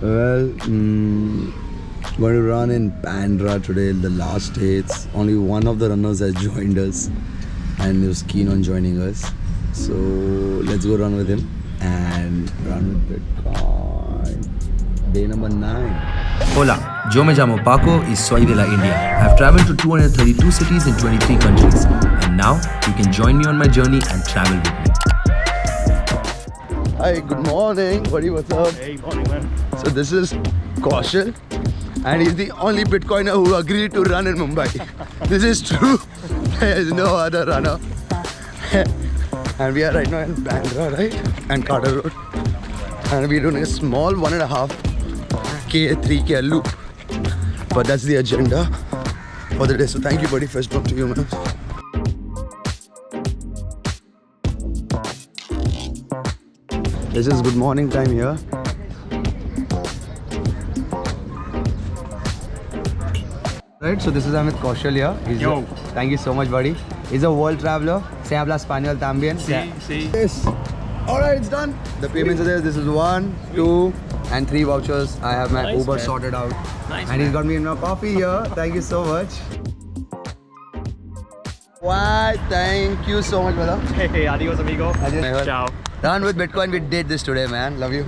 Well, going to run in Bandra today, the last day. It's only one of the runners has joined us and he was keen on joining us. So let's go run with him and run with Bitcoin. Day number 9. Hola, yo me llamo Paco y soy de la India. I've traveled to 232 cities in 23 countries. And now you can join me on my journey and travel with me. Hi, good morning. Buddy, what's up? Hey, morning, man. So this is Kaushal and he's the only Bitcoiner who agreed to run in Mumbai. This is true. There is no other runner. And we are right now in Bandra, right? And Carter Road. And we're doing a small 1.5K, 3K loop. But that's the agenda for the day. So thank you, buddy. First bump to you, man. This is good morning time here. Right, so this is Amit Kaushal here. Yo. Thank you so much, buddy. He's a world traveler. Se habla español también. Sí. Yes. Alright, it's done. The payments are there. This is 1, 2, and 3 vouchers. I have my Nice, Uber man. sorted out. Nice, And he's got me in my coffee here. Thank you so much. Why? Thank you so much, brother. Hey, adios, amigo. Adios. Ciao. Run with Bitcoin. We did this today, man. Love you.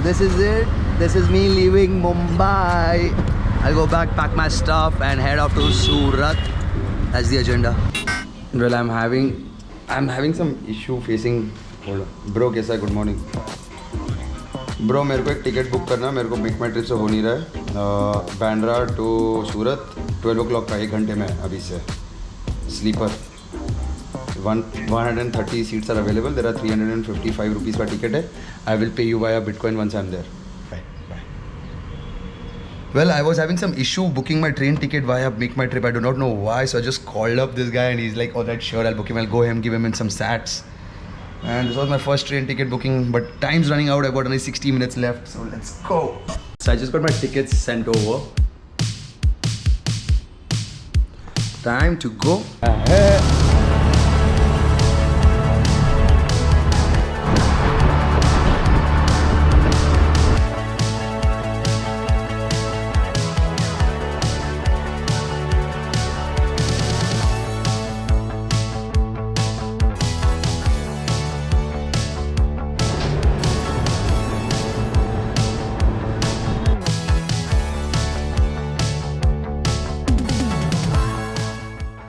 This is it. This is me leaving Mumbai. I'll go back, pack my stuff, and head off to Surat. That's the agenda. Well, I'm having some issue facing. Hold on. Bro, कैसा है? Good morning. Bro, मेरे को एक ticket book करना है. मेरे को make माई trip से हो नहीं रहा है. बैंड्रा टू सूरत 12 o'clock का 1 घंटे में अभी से. Sleeper. 130 seats are available. There are 355 rupees का टिकट है. I will pay you via Bitcoin once I'm there. Bye. Well, I was having some issue booking my train ticket via Make My Trip. I do not know why, so I just called up this guy and he's like, "Oh, that's sure, I'll book him. I'll go him, give him in some sats." And this was my first train ticket booking, but time's running out. I've got only 60 minutes left, so let's go. So I just got my tickets sent over. Time to go.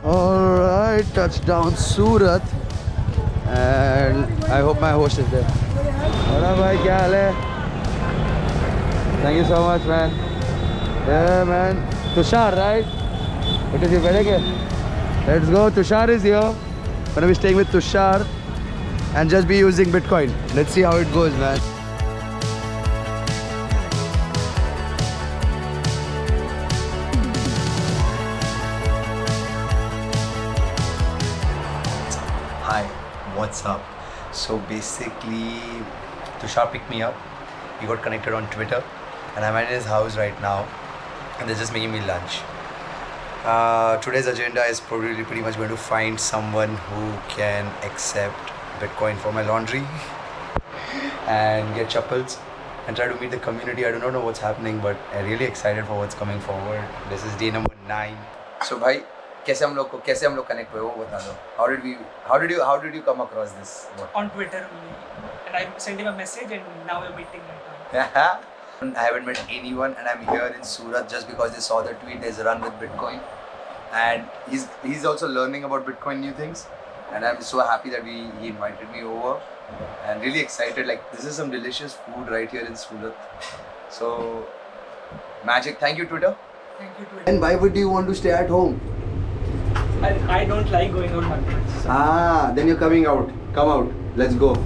Alright, touchdown Surat. And I hope my host is there. Hola bhai, kya haal hai? Thank you so much, man. Yeah, man. Tushar, right? What is he wearing? Let's go. Tushar is here. Gonna be staying with Tushar and just be using Bitcoin. Let's see how it goes, man. Hi, what's up? So basically, Tushar picked me up. We got connected on Twitter, and I'm at his house right now, and they're just making me lunch. Today's agenda is probably pretty much going to find someone who can accept Bitcoin for my laundry and get chappals and try to meet the community. I do not know what's happening, but I'm really excited for what's coming forward. This is day number 9. So, bhai, कैसे हम लोग connect हुए वो बता दो. How did you come across this? On Twitter only. And I sent him a message and now we're meeting right now. I haven't met anyone and I'm here in Surat just because they saw the tweet. There's a run with Bitcoin and he's also learning about Bitcoin new things, and I'm so happy that he invited me over and really excited. Like, this is some delicious food right here in Surat. So magic. Thank you, Twitter. Thank you, Twitter. And why would you want to stay at home? I don't like going on markets. So. Then you're coming out. Come out. Let's go.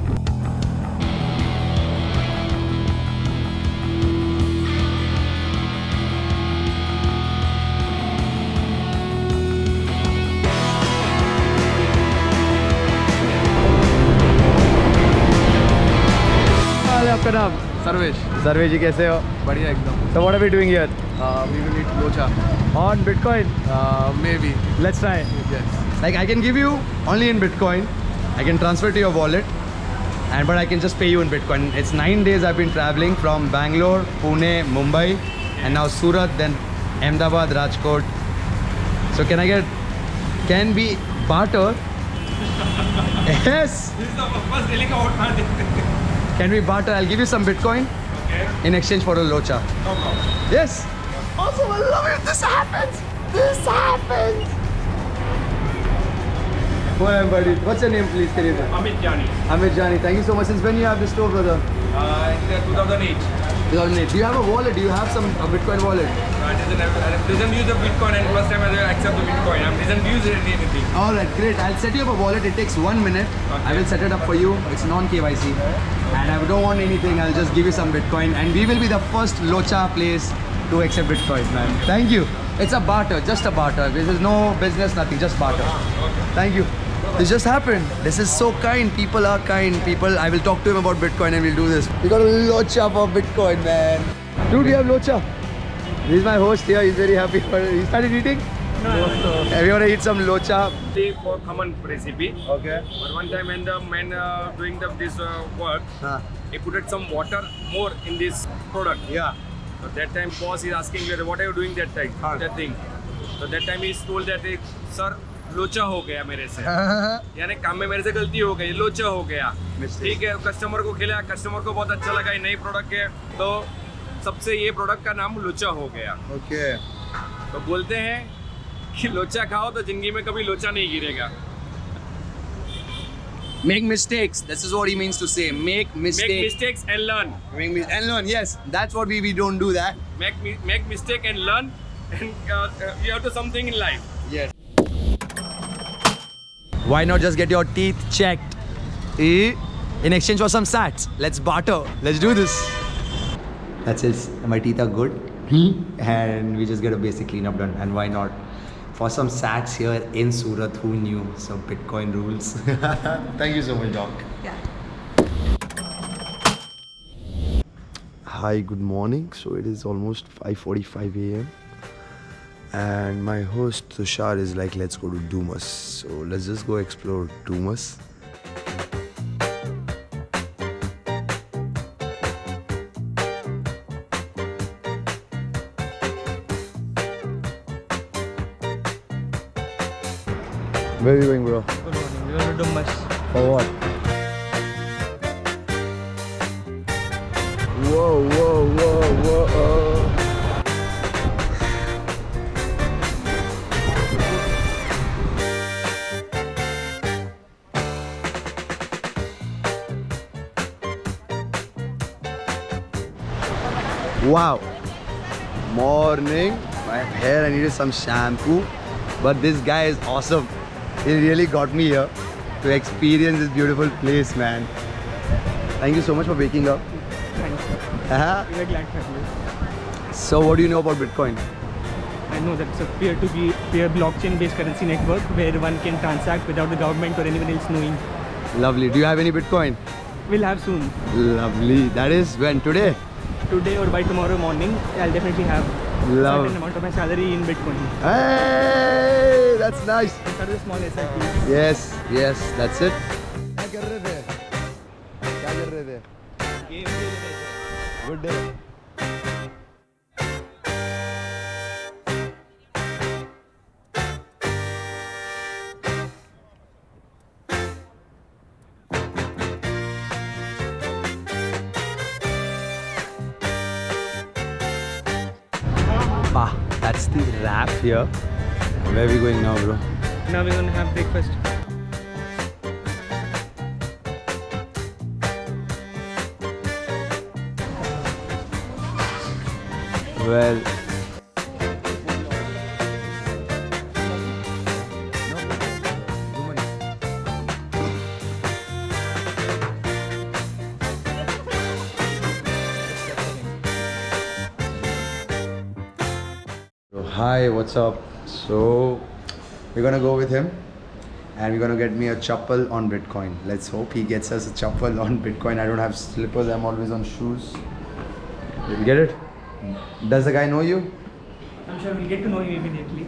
आपका नाम? सर्वेश जी, कैसे हो? बढ़िया एकदम. So what are we doing here? We will eat locha. On Bitcoin? Maybe. Let's try. Yes. Like, I can give you only in Bitcoin. I can transfer to your wallet but I can just pay you in Bitcoin. It's 9 days I've been traveling from Bangalore, Pune, Mumbai, and now Surat, then Ahmedabad, Rajkot. So can we barter? Yes. This is the first dealing out. Can we barter? I'll give you some Bitcoin in exchange for a locha. No problem. Yes. Awesome. I love it. This happens. This happens. Go ahead, buddy. What's your name, please? Can you tell? Amit Jani. Amit Jani. Thank you so much. Since when you have this store, brother? In 2008. 2008. Do you have a wallet? Do you have a Bitcoin wallet? I doesn't use the Bitcoin, and first time I accept the Bitcoin. I doesn't use anything. All right, great. I'll set you up a wallet. It takes 1 minute. I will set it up for you. It's non-KYC. And I don't want anything. I'll just give you some Bitcoin. And we will be the first locha place to accept Bitcoin, man. Thank you. It's a barter, just a barter. This is no business, nothing, just barter. Thank you. This just happened. This is so kind. People are kind. People, I will talk to him about Bitcoin and we'll do this. We got a locha for Bitcoin, man. Dude, we have locha. This is my host here. He's very happy. He started eating? No. We want to eat some locha. For common recipe. Okay. But one time when the man doing this work, he put some water more in this product. Yeah. So that time boss is asking me, what are you doing that time? That thing. So that time he told that, sir, लोचा हो गया मेरे से, यानी काम में मेरे से गलती हो गई, लोचा हो गया, ठीक है। कस्टमर को खिलाया, कस्टमर को बहुत अच्छा लगा, ये नई प्रोडक्ट है, तो सबसे ये प्रोडक्ट का नाम लोचा हो गया। Okay. तो बोलते हैं कि लोचा खाओ तो जिंदगी में कभी लोचा नहीं गिरेगा। Make mistakes. This is what he means to say. Make mistakes. Make mistakes and learn. And learn. Yes, that's what we don't do that. Make mistake and learn, and you have to something in life. Yes. Why not just get your teeth checked? In exchange for some sats. Let's barter. Let's do this. That's it. My teeth are good. And we just get a basic cleanup done. And why not? For some sats here in Surat, who knew? Some Bitcoin rules. Thank you so much, Doc. Yeah. Hi, good morning. So it is almost 5:45 a.m. and my host Tushar is like, let's go to Dumas. So let's just go explore Dumas. Where are you going, bro? Good morning. We're going to Dumas. For what? Whoa, whoa, whoa, whoa. Wow. Morning. My hair, I needed some shampoo. But this guy is awesome. He really got me here to experience this beautiful place, man. Thank you so much for waking up. Thanks. Uh-huh. We're glad to have you. So what do you know about Bitcoin? I know that it's a peer-to-peer blockchain-based currency network where one can transact without the government or anyone else knowing. Lovely. Do you have any Bitcoin? We'll have soon. Lovely. That is when? Today? Today or by tomorrow morning, I'll definitely have a certain amount of my salary in Bitcoin. Hey, that's nice. Start with a small SIP. Yes, yes, that's it. Good day. That's the wrap here. Where are we going now, bro? Now we're going to have breakfast. Well, hi, what's up? So we're gonna go with him and we're gonna get me a chappal on Bitcoin. Let's hope he gets us a chappal on Bitcoin. I don't have slippers, I'm always on shoes. Did you get it? Does the guy know you? I'm sure we'll get to know you immediately.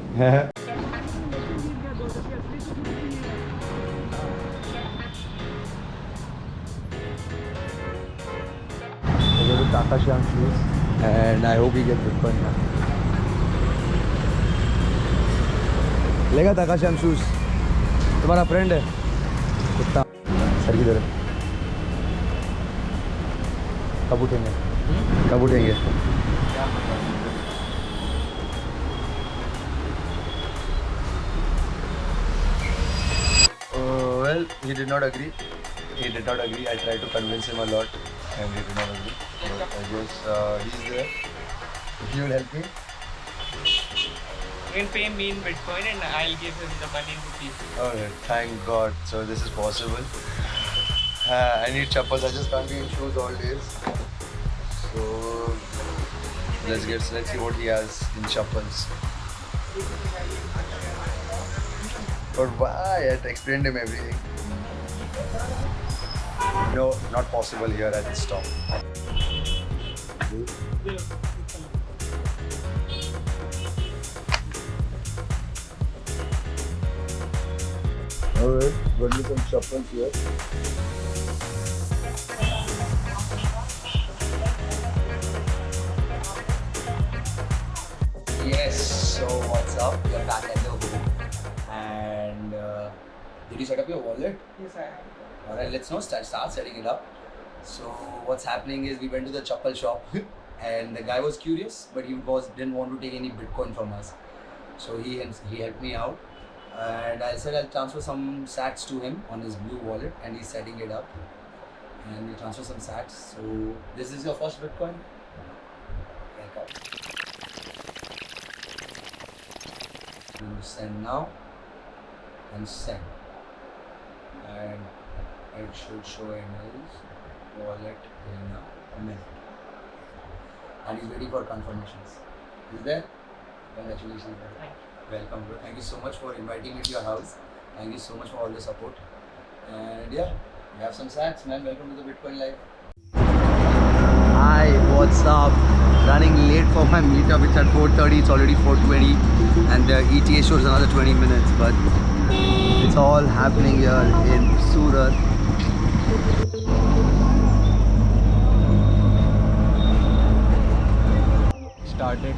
go to Takasham shoes and I hope he gets Bitcoin now. लेगा Takasham shoes? तुम्हारा friend है? कुत्ता sir किधर है? कब उठेंगे? कब उठेंगे? Well, he did not agree. I tried to convince him a lot and he did not agree. So I guess he's there. If you will help me. You can pay me in Bitcoin and I'll give him the money in rupees. Alright, thank God. So this is possible. I need chappals. I just can't be in shoes all days. So let's see what he has in chappals. But why? I had explained him everything. No, not possible here at this stop. Alright, got me some chappals here. Yes, so what's up? We're back at the home. And did you set up your wallet? Yes, I have. Alright, let's now start setting it up. So what's happening is we went to the chappal shop and the guy was curious, but he didn't want to take any Bitcoin from us. So he helped me out and I said I'll transfer some sats to him on his blue wallet and he's setting it up. And we transfer some sats. So this is your first Bitcoin? Welcome. Send now and send. And it should show in his wallet in a minute. And he's waiting for confirmations. Is there? Congratulations, bro. Thank you. Welcome, bro. Thank you so much for inviting me to your house. Thank you so much for all the support. And yeah, we have some sats, man. Welcome to the Bitcoin Live. Hi, what's up? Running late for my meetup. It's at 4:30. It's already 4:20, and the ETA shows another 20 minutes. But it's all happening here in Surat. Started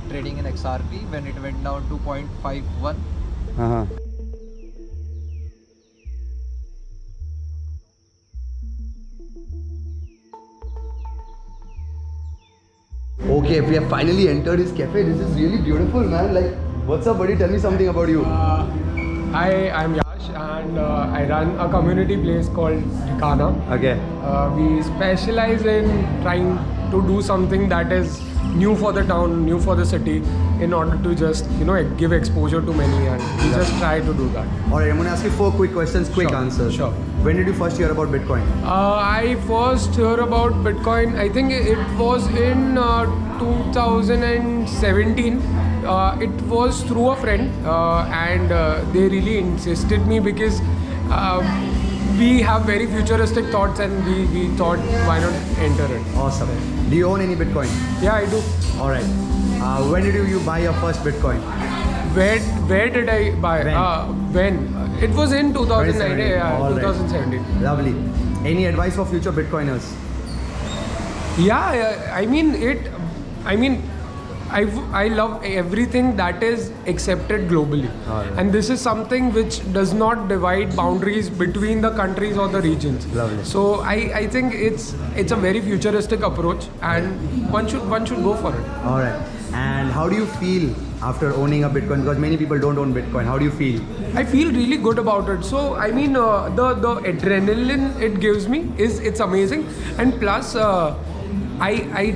trading in XRP when it went down to 0.51. Okay, we have finally entered his cafe. This is really beautiful, man. Like, what's up, buddy? Tell me something about you. Hi, I'm Yash and I run a community place called Dhikana. Okay. We specialize in trying to do something that is new for the town, new for the city, in order to just, give exposure to many, and we just try to do that. Alright, I'm going to ask you 4 quick questions, quick Sure, answers. sure. When did you first hear about Bitcoin? I first heard about Bitcoin, I think it was in 2017. It was through a friend and they really insisted me because we have very futuristic thoughts and we thought why not enter it. Awesome. Do you own any Bitcoin? Yeah, I do. Alright. When did you buy your first Bitcoin? Where did I buy? When? It was in 2009. Yeah, All right. 2017. Lovely. Any advice for future Bitcoiners? Yeah, I love everything that is accepted globally. Alright. And this is something which does not divide boundaries between the countries or the regions. Lovely. So I think it's a very futuristic approach and one should go for it. Alright. And how do you feel after owning a Bitcoin? Because many people don't own Bitcoin. How do you feel? I feel really good about it. So the adrenaline it gives me it's amazing, and plus I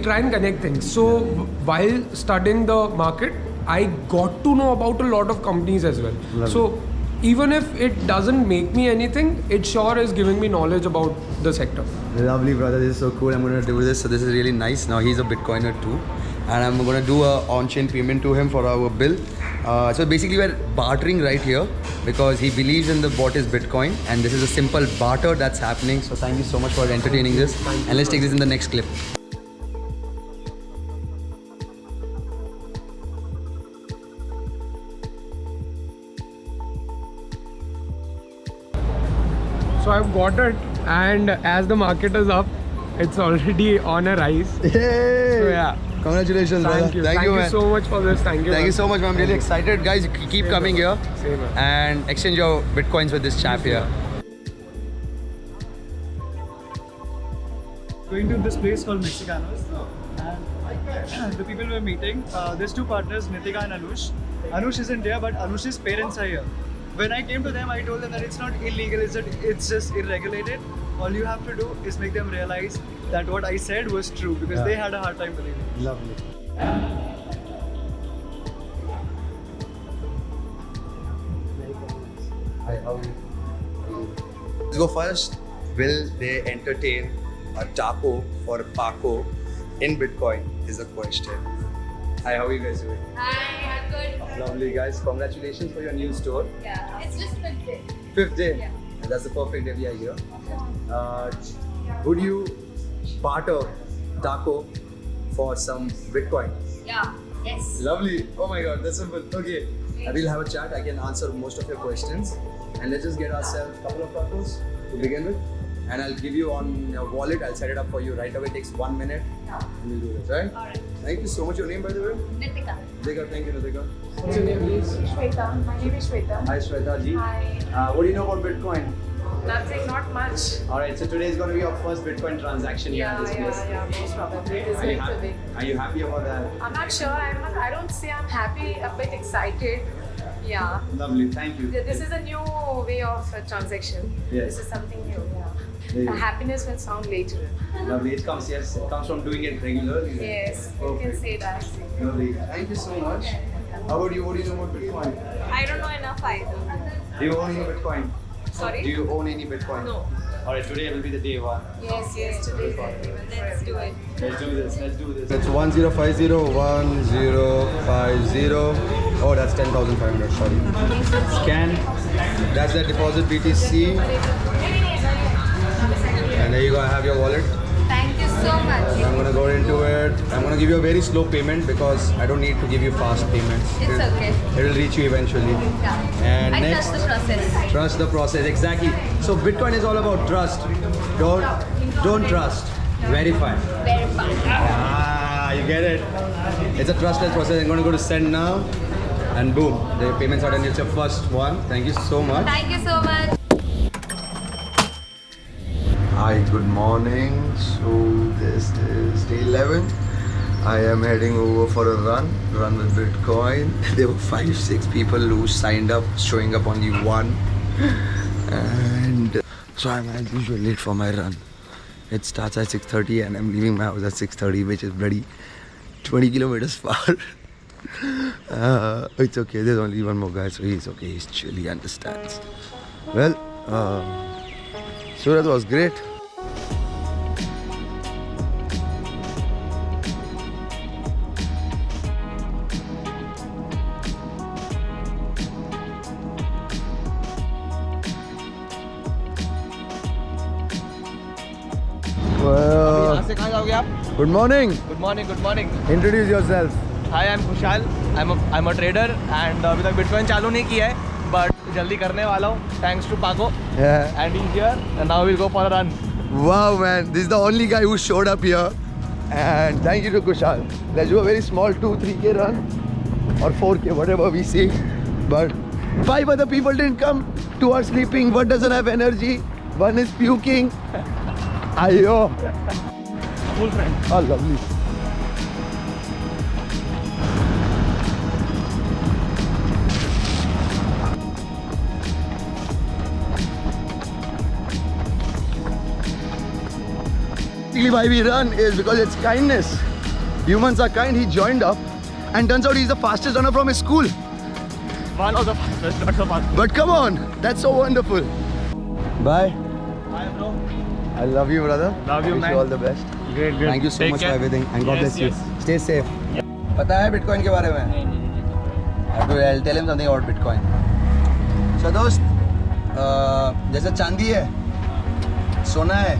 try and connect things. So while studying the market, I got to know about a lot of companies as well. Lovely. So even if it doesn't make me anything, it sure is giving me knowledge about the sector. Lovely, brother. This is so cool. I'm going to do this. So this is really nice. Now he's a Bitcoiner too. And I'm going to do a on-chain payment to him for our bill. So basically we're bartering right here because he believes in what is Bitcoin, and this is a simple barter that's happening. So thank you so much for entertaining this. And let's take this in the next clip. So I've got it, and as the market is up, it's already on a rise. Yay! So yeah. Congratulations, brother. Thank you. Thank you, man. so much for this. Thank you. Thank you man. so much, man. I'm really excited. Guys, keep Same, coming man. here Same, man. and exchange your bitcoins with this chap here. Going to this place called Mexicanos, and the people we're meeting, there's two partners, Nitika and Anush. Anush isn't here, but Anush's parents are here. When I came to them, I told them that it's not illegal, it's just irregulated. All you have to do is make them realize that what I said was true, because they had a hard time believing. Lovely. Hi, how are you? Let's go first. Will they entertain a taco for Paco in Bitcoin is the question. Hi, how are you guys doing? Hi, I'm good. Lovely, guys. Congratulations for your new store. Yeah, it's just 5th day. 5th day. Yeah. And that's the perfect day we are here. Would you barter taco for some Bitcoin? Yeah, yes. Lovely. Oh my god, that's simple. Okay. I will have a chat. I can answer most of your questions. And let's just get ourselves a couple of tacos to begin with. And I'll give you on your wallet. I'll set it up for you right away. It takes 1 minute. Yeah. And we'll do this, right? Alright. Thank you so much. Your name, by the way? Nitika. Nitika. Thank you, Nitika. What's your name, please? Shweta. My name is Shweta. Hi, Shweta ji. Hi. What do you know about Bitcoin? Nothing, not much. Alright, so today is going to be your first Bitcoin transaction here at this place. Most probably. It is going to be. Are you happy about that? I'm not sure. I don't say I'm happy, a bit excited. Yeah. Lovely, thank you. This is a new way of transaction. Yes. This is something new. There you Yeah. go. Happiness will sound later. Lovely, it comes, yes, it comes from doing it regularly. Yes, you can say that. Lovely, thank you so much. How about you? What do you know about Bitcoin? I don't know enough either. Do you own any Bitcoin? Sorry? Do you own any Bitcoin? No. Alright, today will be the day one. Yes, today is the day. Let's do it. Let's do this, let's do this. It's 1050 1050. Oh, that's 10,500. Sorry. Scan. That's the deposit BTC. And there you go. I have your wallet. Thank you so much. I'm gonna go into it. I'm gonna give you a very slow payment because I don't need to give you fast payments. It's okay. It will reach you eventually. Yeah. And I next, trust the process. trust the process. Exactly. So Bitcoin is all about trust. Don't trust. Verify. Verify. Ah, you get it. It's a trustless process. I'm gonna go to send now, and boom, the payments are done. It's your first one. Thank you so much. Thank you so much. Hi, good morning. So this is day 11. I am heading over for a run with Bitcoin. There were 5-6 people who signed up, showing up only one. And so I'm as usual late for my run. It starts at 6:30 and I'm leaving my house at 6:30, which is bloody 20 kilometers far. It's okay, there's only one more guy, so he's okay, he's chill, he understands. Well, Surat was great. Well, good morning. Good morning, good morning. Introduce yourself. Hi, I'm Kushal. I'm a trader and अभी तक Bitcoin चालू नहीं किया है, but जल्दी करने वाला हूँ. Thanks to Paco. Yeah. And he's here. And now we'll go for a run. Wow, man. This is the only guy who showed up here. And thank you to Kushal. Let's do a very small 2-3K run or 4K, whatever we see. But 5 other people didn't come. 2 are sleeping. 1 doesn't have energy. 1 is puking. Ayo. Full friend. Oh, lovely. Basically why we run is because it's kindness. Humans are kind. He joined up and turns out he's the fastest runner from his school. One of the fastest, not so fast. But come on, that's so wonderful. Bye. Bye, bro. I love you, brother. Love you, Wish man. you all the best. Great, great. Thank you so Take much care. for everything and God Yes, bless you. yes. Stay safe. पता है Bitcoin के बारे में? I'll tell him something about Bitcoin. So दोस्त, जैसे चांदी है, सोना है,